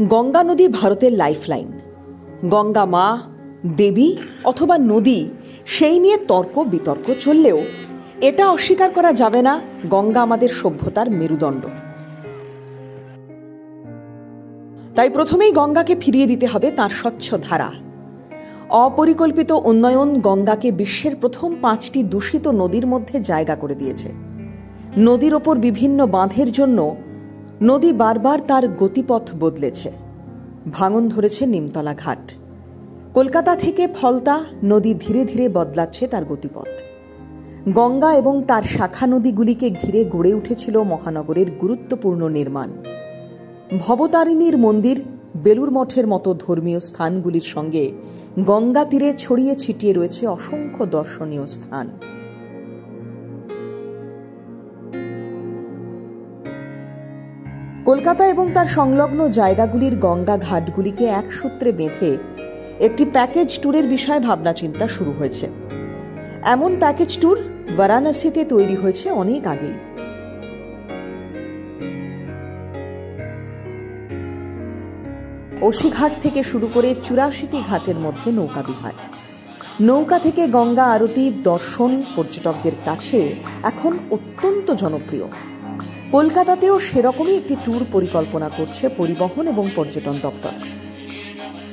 গঙ্গা নদী ভারতের লাইফলাইন। গঙ্গা মা, দেবী অথবা নদী, সেই নিয়ে তর্ক বিতর্ক চললেও এটা অস্বীকার করা যাবে না, গঙ্গা আমাদের সভ্যতার মেরুদণ্ড। তাই প্রথমেই গঙ্গাকে ফিরিয়ে দিতে হবে তার স্বচ্ছ ধারা। অপরিকল্পিত উন্নয়ন গঙ্গাকে বিশ্বের প্রথম 5টি দূষিত নদীর মধ্যে জায়গা করে দিয়েছে। নদীর ওপর বিভিন্ন বাঁধের জন্য নদী বারবার তার গতিপথ বদলেছে। ভাঙন ধরেছে নিমতলা ঘাট। কলকাতা থেকে ফলতা নদী ধীরে ধীরে বদলাচ্ছে তার গতিপথ। গঙ্গা এবং তার শাখা নদীগুলিকে ঘিরে গড়ে উঠেছিল মহানগরের গুরুত্বপূর্ণ নির্মাণ। ভবতারিণীর মন্দির, বেলুর মঠের মতো ধর্মীয় স্থানগুলির সঙ্গে গঙ্গা তীরে ছড়িয়ে ছিটিয়ে রয়েছে অসংখ্য দর্শনীয় স্থান। কলকাতা এবং তার সংলগ্ন জায়গাগুলির গঙ্গা ঘাটগুলিকে এক সূত্রে বেঁধে একটি প্যাকেজ ট্যুরের বিষয়ে ভাবনা চিন্তা শুরু হয়েছে। এমন প্যাকেজ ট্যুর বারাণসীতে তৈরি হয়েছে অনেক আগেই। ওশিঘাট থেকে শুরু করে 84টি ঘাটের মধ্যে নৌকা বিহার। নৌকা থেকে গঙ্গা আরতি দর্শন পর্যটকদের কাছে এখন অত্যন্ত জনপ্রিয়। কলকাতাতেও সেরকমই একটি ট্যুর পরিকল্পনা করছে পরিবহন এবং পর্যটন দপ্তর।